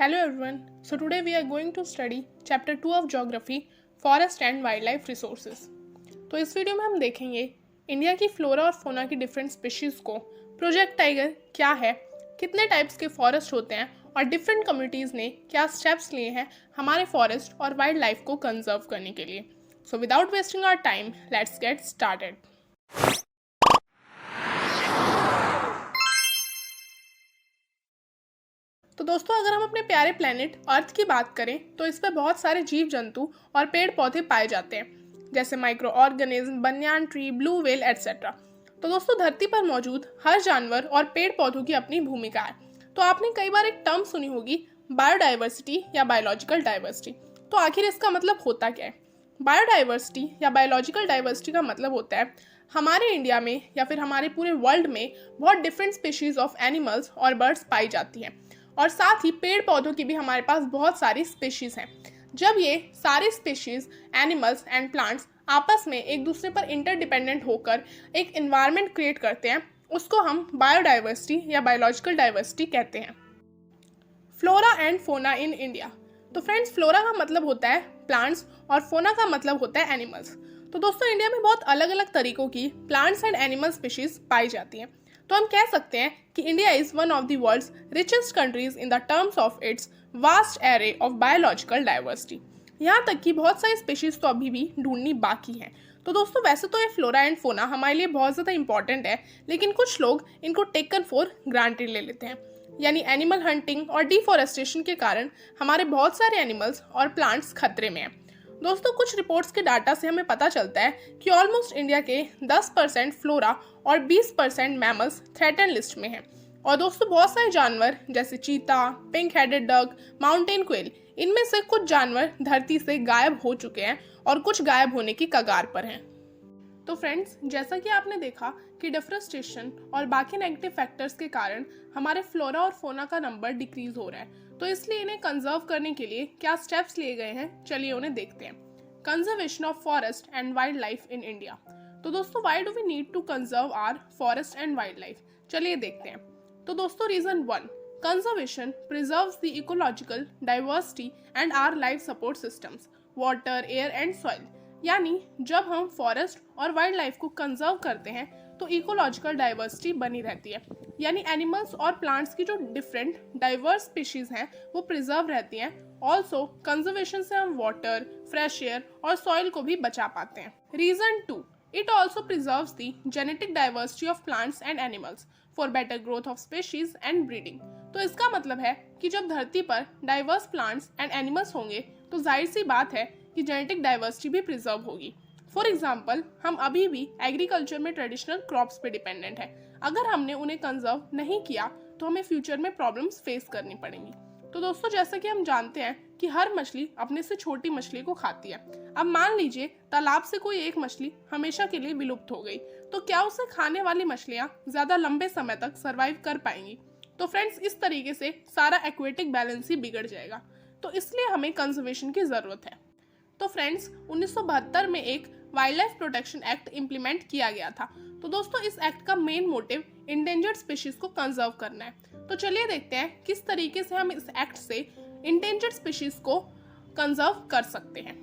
Hello everyone. So today we are going to study chapter 2 of geography, forest and wildlife resources. तो इस video में हम देखेंगे India की फ्लोरा और फोना की डिफरेंट स्पीशीज को, प्रोजेक्ट टाइगर क्या है, कितने टाइप्स के फॉरेस्ट होते हैं और डिफरेंट कम्युनिटीज ने क्या स्टेप्स लिए हैं हमारे फॉरेस्ट और वाइल्ड लाइफ को कंजर्व करने के लिए. So without wasting our time let's get started. तो दोस्तों, अगर हम अपने प्यारे प्लेनेट अर्थ की बात करें तो इस पर बहुत सारे जीव जंतु और पेड़ पौधे पाए जाते हैं, जैसे micro organism, banyan tree, blue whale etcetera. तो दोस्तों, धरती पर मौजूद हर जानवर और पेड़ पौधों की अपनी भूमिका है. तो आपने कई बार एक टर्म सुनी होगी, बायोडाइवर्सिटी या बायोलॉजिकल डाइवर्सिटी. तो आखिर इसका मतलब होता क्या है? बायोडाइवर्सिटी या बायोलॉजिकल डाइवर्सिटी का मतलब होता है हमारे इंडिया में या फिर हमारे पूरे वर्ल्ड में बहुत डिफरेंट स्पीशीज ऑफ एनिमल्स और बर्ड्स पाई जाती हैं, और साथ ही पेड़ पौधों की भी हमारे पास बहुत सारी स्पीशीज हैं. जब ये सारी स्पीशीज, एनिमल्स एंड प्लांट्स आपस में एक दूसरे पर इंटरडिपेंडेंट होकर एक इन्वायरमेंट क्रिएट करते हैं, उसको हम बायोडाइवर्सिटी या बायोलॉजिकल डाइवर्सिटी कहते हैं. Flora and fauna in India. तो फ्रेंड्स, फ्लोरा का मतलब होता है प्लांट्स और फोना का मतलब होता है एनिमल्स. तो दोस्तों, इंडिया में बहुत अलग अलग तरीकों की प्लांट्स एंड एनिमल स्पीशीज पाई जाती हैं. तो हम कह सकते हैं कि India is one of the world's richest countries in the terms of its vast array of biological diversity. यहाँ तक कि बहुत सारी स्पीशीज तो अभी भी ढूंढनी बाकी हैं. तो दोस्तों, वैसे तो ये फ्लोरा एंड फोना हमारे लिए बहुत ज़्यादा इंपॉर्टेंट है, लेकिन कुछ लोग इनको टेकन फॉर ग्रांटेड ले लेते हैं. यानी एनिमल हंटिंग और डिफॉरेस्टेशन के कारण हमारे बहुत सारे एनिमल्स और प्लांट्स खतरे में हैं. दोस्तों, कुछ रिपोर्ट्स के डाटा से हमें पता चलता है कि ऑलमोस्ट इंडिया के 10% फ्लोरा और 20% मैमल्स थ्रेटन लिस्ट में हैं. और दोस्तों, बहुत सारे जानवर जैसे चीता, pink headed duck, mountain quail, इनमें से कुछ जानवर धरती से गायब हो चुके हैं और कुछ गायब होने की कगार पर हैं. तो फ्रेंड्स, जैसा कि आपने देखा कि डिफरेस्टेशन और बाकी नेगेटिव फैक्टर्स के कारण हमारे फ्लोरा और फोना का नंबर डिक्रीज हो रहा है. तो इसलिए इन्हें कंजर्व करने के लिए क्या स्टेप्स लिए गए हैं, चलिए उन्हें देखते हैं. Conservation of forest and wildlife in India. तो दोस्तों, why do we need to conserve our forest and wildlife? चलिए देखते हैं. तो दोस्तों, reason 1, conservation preserves the ecological diversity and our life support systems, water, air and soil. यानी जब हम फॉरेस्ट और वाइल्ड लाइफ को कंजर्व करते हैं तो इकोलॉजिकल डाइवर्सिटी बनी रहती है. यानी एनिमल्स और प्लांट्स की जो डिफरेंट डाइवर्स स्पीशीज हैं वो प्रिजर्व रहती हैं. ऑल्सो कंजर्वेशन से हम वाटर, फ्रेश एयर और सॉइल को भी बचा पाते हैं. Reason 2, it also preserves the genetic diversity of plants and animals for better growth of species and breeding. तो इसका मतलब है कि जब धरती पर डाइवर्स प्लांट्स एंड एनिमल्स होंगे तो जाहिर सी बात है कि जेनेटिक डाइवर्सिटी भी प्रिजर्व होगी. फॉर एग्जाम्पल, हम अभी भी एग्रीकल्चर में ट्रेडिशनल क्रॉप्स पे डिपेंडेंट है. अगर हमने उन्हें कंजर्व नहीं किया तो हमें फ्यूचर में प्रॉब्लम्स फेस करनी पड़ेंगी. तो दोस्तों, जैसा कि हम जानते हैं कि हर मछली अपने से छोटी मछली को खाती है. अब मान लीजिए तालाब से कोई एक मछली हमेशा के लिए विलुप्त हो गई, तो क्या उसे खाने वाली मछलियां ज्यादा लंबे समय तक सर्वाइव कर पाएंगी? तो फ्रेंड्स, इस तरीके से सारा एक्वेटिक बैलेंस ही बिगड़ जाएगा. तो इसलिए हमें कंजर्वेशन की जरूरत है. तो फ्रेंड्स, 1972 में एक wild life protection act implement किया गया था. तो दोस्तों, इस एक्ट का मेन मोटिव इंडेंजर्ड स्पीशीज को कंजर्व करना है. तो चलिए देखते हैं किस तरीके से हम इस एक्ट से इंडेंजर्ड स्पीशीज को कंजर्व कर सकते हैं.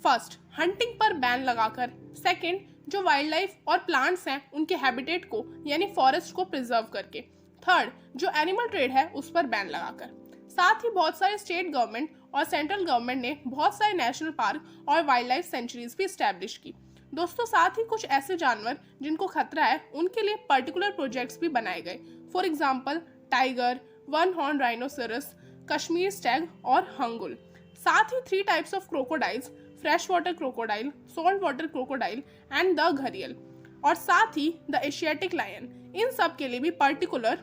फर्स्ट, हंटिंग पर बैन लगाकर. सेकंड, जो वाइल्ड लाइफ और प्लांट्स हैं उनके हैबिटेट को यानी फॉरेस्ट को प्रिजर्व करके. थर्ड, जो एनिमल ट्रेड है उस पर बैन लगाकर. साथ ही बहुत सारे स्टेट गवर्नमेंट और सेंट्रल गवर्नमेंट ने बहुत सारे नेशनल पार्क और वाइल्ड लाइफ सेंचुरीज भी स्टैब्लिश की. दोस्तों, साथ ही कुछ ऐसे जानवर जिनको खतरा है उनके लिए पर्टिकुलर प्रोजेक्ट्स भी बनाए गए. For example, tiger, one horn rhinoceros, Kashmir Stag और हंगुल. साथ ही 3 types of crocodiles, fresh water crocodile, salt water crocodile and the gharial, और साथ ही द एशियाटिक लायन, इन सब के लिए भी पर्टिकुलर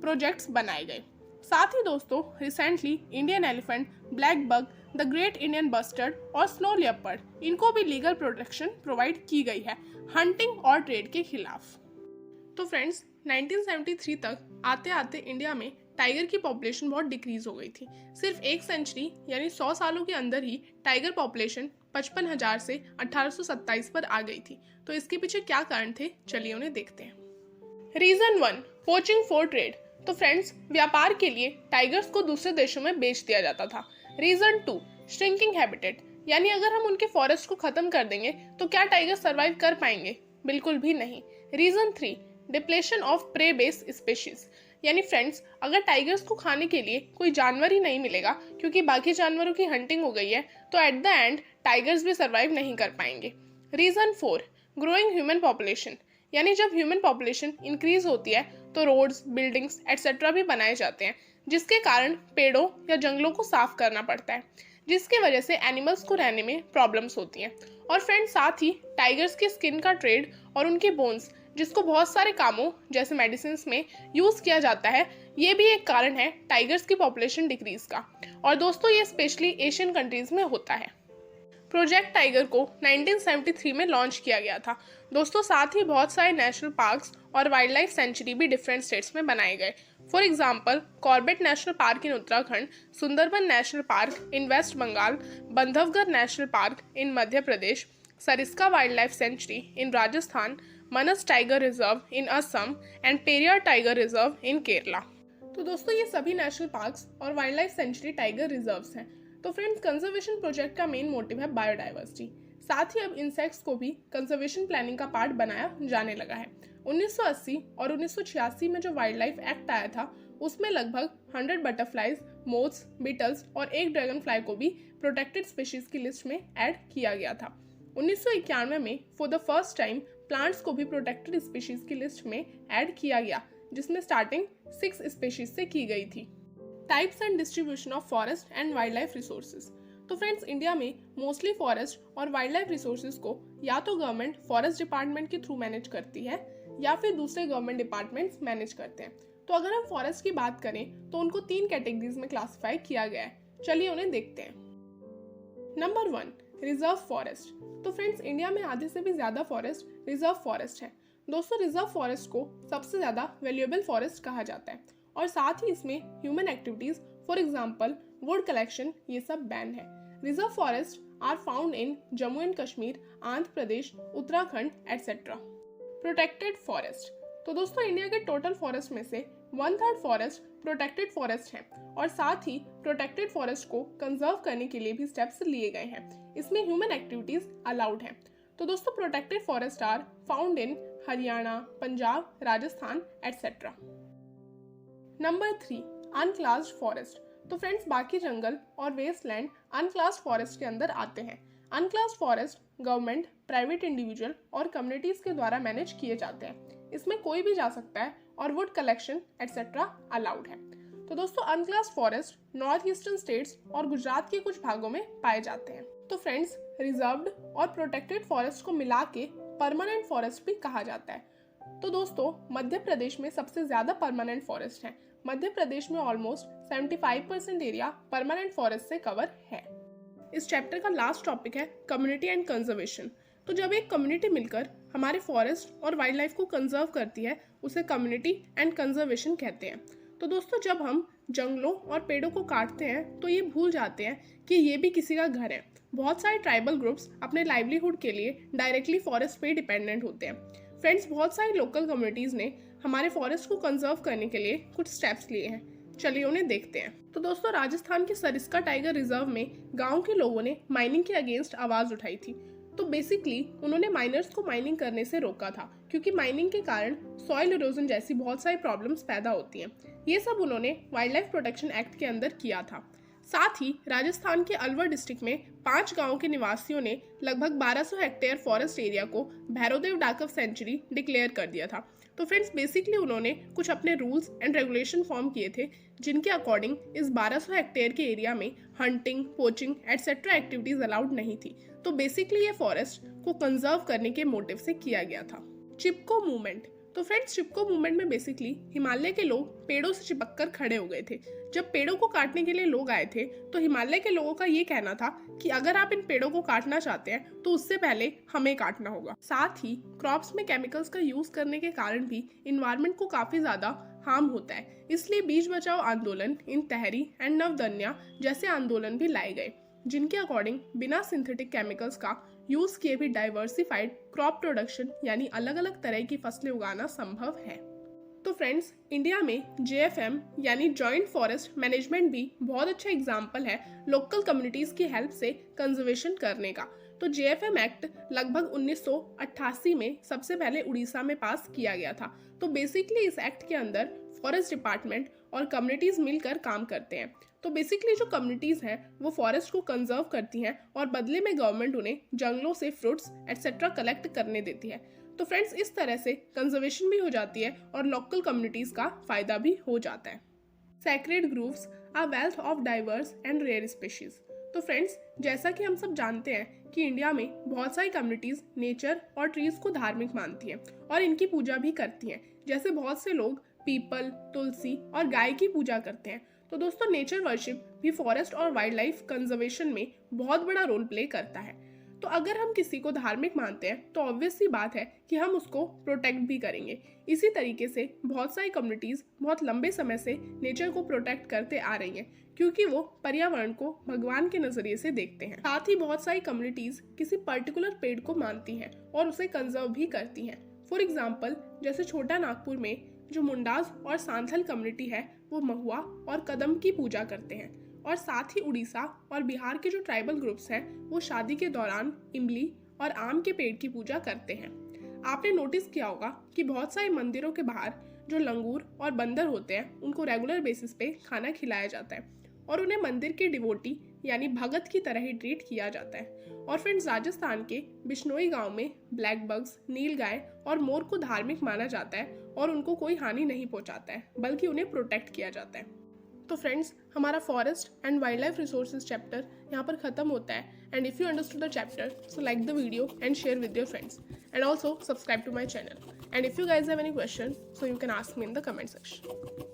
प्रोजेक्ट्स बनाए गए. साथ ही दोस्तों, recently Indian elephant, black bug, the great Indian bustard और स्नो लियोपर्ड, इनको भी लीगल प्रोटेक्शन प्रोवाइड की गई है हंटिंग और ट्रेड के खिलाफ. तो फ्रेंड्स, 1973 तक आते आते इंडिया में टाइगर की पॉपुलेशन बहुत डिक्रीज हो गई थी. सिर्फ एक सेंचुरी यानी 100 सालों के अंदर ही टाइगर पॉपुलेशन 55,000 से 1827 पर आ गई थी. तो इसके पीछे क्या कारण थे, चलिए उन्हें देखते हैं. Reason 1, poaching for trade. तो फ्रेंड्स, व्यापार के लिए टाइगर्स को दूसरे देशों में बेच दिया जाता था। रीजन 2, श्रिंकिंग हैबिटेट, यानी अगर हम उनके फॉरेस्ट को खत्म कर देंगे तो क्या टाइगर सर्वाइव कर पाएंगे? बिल्कुल भी नहीं। Reason 3, depletion of prey base species, यानी फ्रेंड्स, अगर टाइगर्स को खाने के लिए कोई जानवर ही नहीं मिलेगा क्योंकि बाकी जानवरों की हंटिंग हो गई है, तो एट द एंड टाइगर्स भी सर्वाइव नहीं कर पाएंगे। रीजन 4, ग्रोइंग ह्यूमन पॉपुलेशन, यानी जब ह्यूमन पॉपुलेशन इंक्रीज होती है तो रोड्स, बिल्डिंग्स एटसेट्रा भी बनाए जाते हैं, जिसके कारण पेड़ों या जंगलों को साफ करना पड़ता है, जिसकी वजह से एनिमल्स को रहने में प्रॉब्लम्स होती हैं। और फ्रेंड्स, साथ ही टाइगर्स की स्किन का ट्रेड और उनके बोन्स, जिसको बहुत सारे कामों जैसे मेडिसिन में यूज़ किया जाता है, ये भी एक कारण है टाइगर्स की पॉपुलेशन डिक्रीज का। और दोस्तों, ये स्पेशली एशियन कंट्रीज में होता है। प्रोजेक्ट टाइगर को 1973 में लॉन्च किया गया था। दोस्तों, साथ ही बहुत सारे नेशनल पार्क्स और वाइल्ड लाइफ सेंचुरी भी डिफरेंट स्टेट्स में बनाए गए। For example, Corbett national park in Uttarakhand, Sundarban national park in West Bengal, Bandhavgarh national park in Madhya Pradesh, Sariska wildlife sanctuary in Rajasthan, Manas tiger reserve in Assam and Periyar tiger reserve in Kerala. तो दोस्तों, ये सभी national parks और wildlife sanctuary tiger reserves हैं। तो friends, conservation project का main motive है biodiversity. साथ ही अब इंसेक्ट्स को भी कंजर्वेशन प्लानिंग का पार्ट बनाया जाने लगा है। 1980 और 1986 में जो वाइल्ड लाइफ एक्ट आया था, उसमें लगभग 100 बटरफ्लाइज, मोथ्स, बीटल्स और एक ड्रैगन फ्लाई को भी प्रोटेक्टेड स्पीशीज की लिस्ट में ऐड किया गया था। 1991 में for the first time plants को भी प्रोटेक्टेड स्पीशीज की लिस्ट में ऐड किया गया, जिसमें स्टार्टिंग 6 स्पीशीज से की गई थी। Types and distribution of forest and wildlife resources. तो फ्रेंड्स, इंडिया में मोस्टली फॉरेस्ट और वाइल्ड लाइफ रिसोर्सेज को या तो गवर्नमेंट फॉरेस्ट डिपार्टमेंट के थ्रू मैनेज करती है या फिर दूसरे गवर्नमेंट डिपार्टमेंट्स मैनेज करते हैं। तो अगर हम फॉरेस्ट की बात करें तो उनको 3 कैटेगरीज में क्लासिफाई किया गया है। चलिए उन्हें देखते हैं। Number 1, reserve forest. तो फ्रेंड्स, इंडिया में आधे से भी ज्यादा फॉरेस्ट रिजर्व फॉरेस्ट है। दोस्तों, रिजर्व फॉरेस्ट को सबसे ज्यादा वैल्यूएबल फॉरेस्ट कहा जाता है और साथ ही इसमें human activities, for example wood collection, ये सब बैन है। Reserve forest are found in Jammu and Kashmir, Andhra Pradesh, Uttarakhand etcetera. Protected forest. तो दोस्तों, इंडिया के टोटल फॉरेस्ट में से 1/3 फॉरेस्ट प्रोटेक्टेड फॉरेस्ट है और साथ ही प्रोटेक्टेड फॉरेस्ट को कंजर्व करने के लिए भी स्टेप्स लिए गए हैं। इसमें ह्यूमन एक्टिविटीज अलाउड है। तो दोस्तों, protected forest are found in Haryana, Punjab, Rajasthan etcetera. Number 3, unclassed forest. तो फ्रेंड्स, बाकी जंगल और वेस्टलैंड अनक्लास्ड फॉरेस्ट के अंदर आते हैं। अनक्लास्ड फॉरेस्ट गवर्नमेंट, प्राइवेट इंडिविजुअल और कम्युनिटीज के द्वारा मैनेज किए जाते हैं। इसमें कोई भी जा सकता है और वुड कलेक्शन एटसेट्रा अलाउड है। तो दोस्तों, अनक्लास्ड फॉरेस्ट नॉर्थ ईस्टर्न स्टेट्स और गुजरात के कुछ भागों में पाए जाते हैं। तो फ्रेंड्स, रिजर्व्ड और प्रोटेक्टेड फॉरेस्ट को मिला के परमानेंट फॉरेस्ट भी कहा जाता है। तो दोस्तों, मध्य प्रदेश में सबसे ज्यादा परमानेंट फॉरेस्ट है। मध्य प्रदेश में ऑलमोस्ट 75% एरिया परमानेंट फॉरेस्ट से कवर है। इस चैप्टर का लास्ट टॉपिक है कम्युनिटी एंड कंजर्वेशन। तो जब एक कम्युनिटी मिलकर हमारे फॉरेस्ट और वाइल्ड लाइफ को कंजर्व करती है, उसे कम्युनिटी एंड कंजर्वेशन कहते हैं। तो दोस्तों, जब हम जंगलों और पेड़ों को काटते हैं तो ये भूल जाते हैं कि ये भी किसी का घर है। बहुत सारे ट्राइबल ग्रुप्स अपने लाइवलीहुड के लिए डायरेक्टली फॉरेस्ट पे डिपेंडेंट होते हैं। फ्रेंड्स, बहुत सारी लोकल कम्युनिटीज ने हमारे फॉरेस्ट को कंजर्व करने के लिए कुछ स्टेप्स लिए हैं। चलिए उन्हें देखते हैं। तो दोस्तों, राजस्थान के सरिस्का टाइगर रिजर्व में गांव के लोगों ने माइनिंग के अगेंस्ट आवाज उठाई थी। तो बेसिकली उन्होंने माइनर्स को माइनिंग करने से रोका था, क्योंकि माइनिंग के कारण सॉइल इरोजन जैसी बहुत सारी प्रॉब्लम्स पैदा होती हैं। ये सब उन्होंने वाइल्ड लाइफ प्रोटेक्शन एक्ट के अंदर किया था। साथ ही राजस्थान के अलवर डिस्ट्रिक्ट में 5 गांव के निवासियों ने लगभग 1200 हेक्टेयर फॉरेस्ट एरिया को भैरवदेव डाकव सेंचुरी डिक्लेयर कर दिया था। तो फ्रेंड्स, बेसिकली उन्होंने कुछ अपने रूल्स एंड रेगुलेशन फॉर्म किए थे, जिनके अकॉर्डिंग इस 1200 हेक्टेयर के एरिया में hunting, poaching etcetera activities allowed नहीं थी। तो बेसिकली ये फॉरेस्ट को कंजर्व करने के मोटिव से किया गया था। चिपको मूवमेंट। तो फ्रेंड्स, चिपको मूवमेंट में बेसिकली हिमालय के लोग पेड़ों से चिपक कर खड़े हो गए थे। जब पेड़ों को काटने के लिए लोग आए थे, तो हिमालय के लोगों का ये कहना था कि अगर आप इन पेड़ों को काटना चाहते हैं तो उससे पहले हमें काटना होगा। साथ ही क्रॉप्स में केमिकल्स का यूज करने के कारण भी इन्वायरमेंट को काफी ज्यादा हार्म होता है। इसलिए बीज बचाओ आंदोलन, इन तहरी एंड नवदन्या जैसे आंदोलन भी लाए गए, जिनके अकॉर्डिंग बिना सिंथेटिक केमिकल्स का यूज किए भी डाइवर्सिफाइड क्रॉप प्रोडक्शन यानी अलग अलग तरह की फसलें उगाना संभव है। तो फ्रेंड्स, इंडिया में JFM यानी जॉइंट फॉरेस्ट मैनेजमेंट भी बहुत अच्छा एग्जाम्पल है लोकल कम्युनिटीज़ की हेल्प से कंजर्वेशन करने का। तो JFM एक्ट लगभग 1988 में सबसे पहले उड़ीसा में पास किया गया था। तो बेसिकली इस एक्ट के अंदर फॉरेस्ट डिपार्टमेंट और कम्युनिटीज़ मिलकर काम करते हैं। तो बेसिकली जो कम्युनिटीज़ हैं वो फॉरेस्ट को कंजर्व करती हैं और बदले में गवर्नमेंट उन्हें जंगलों से फ्रूट्स एटसेट्रा कलेक्ट करने देती है। तो फ्रेंड्स, इस तरह से कंजर्वेशन भी हो जाती है और लोकल कम्युनिटीज़ का फायदा भी हो जाता है। Sacred groves are wealth of diverse and rare species. तो फ्रेंड्स, जैसा कि हम सब जानते हैं कि इंडिया में बहुत सारी कम्युनिटीज़ नेचर और ट्रीज को धार्मिक मानती हैं और इनकी पूजा भी करती हैं। जैसे बहुत से लोग पीपल, तुलसी और गाय की पूजा करते हैं। तो दोस्तों, नेचर वर्शिप भी फॉरेस्ट और वाइल्ड लाइफ कंजर्वेशन में बहुत बड़ा रोल प्ले करता है। तो अगर हम किसी को धार्मिक मानते हैं तो ऑब्वियस सी बात है कि हम उसको प्रोटेक्ट भी करेंगे। इसी तरीके से बहुत सारी कम्युनिटीज़ बहुत लंबे समय से नेचर को प्रोटेक्ट करते आ रही हैं, क्योंकि वो पर्यावरण को भगवान के नज़रिए से देखते हैं। साथ ही बहुत सारी कम्युनिटीज़ किसी पर्टिकुलर पेड़ को मानती हैं और उसे कंजर्व भी करती हैं। फॉर एग्जाम्पल, जैसे छोटा नागपुर में जो मुंडाज और सांथल कम्युनिटी है वो महुआ और कदम की पूजा करते हैं। और साथ ही उड़ीसा और बिहार के जो ट्राइबल ग्रुप्स हैं वो शादी के दौरान इमली और आम के पेड़ की पूजा करते हैं। आपने नोटिस किया होगा कि बहुत सारे मंदिरों के बाहर जो लंगूर और बंदर होते हैं उनको रेगुलर बेसिस पे खाना खिलाया जाता है और उन्हें मंदिर के डिवोटी यानी भगत की तरह ही ट्रीट किया जाता है। और फ्रेंड्स, राजस्थान के बिश्नोई गांव में ब्लैक बग्स, नील गाय और मोर को धार्मिक माना जाता है और उनको कोई हानि नहीं पहुंचाता है, बल्कि उन्हें प्रोटेक्ट किया जाता है। तो फ्रेंड्स, हमारा forest and wildlife resources chapter यहाँ पर खत्म होता है। And if you understood the chapter, so like the video and share with your friends and also subscribe to my channel. And if you guys have any question, so you can ask me in the comment section.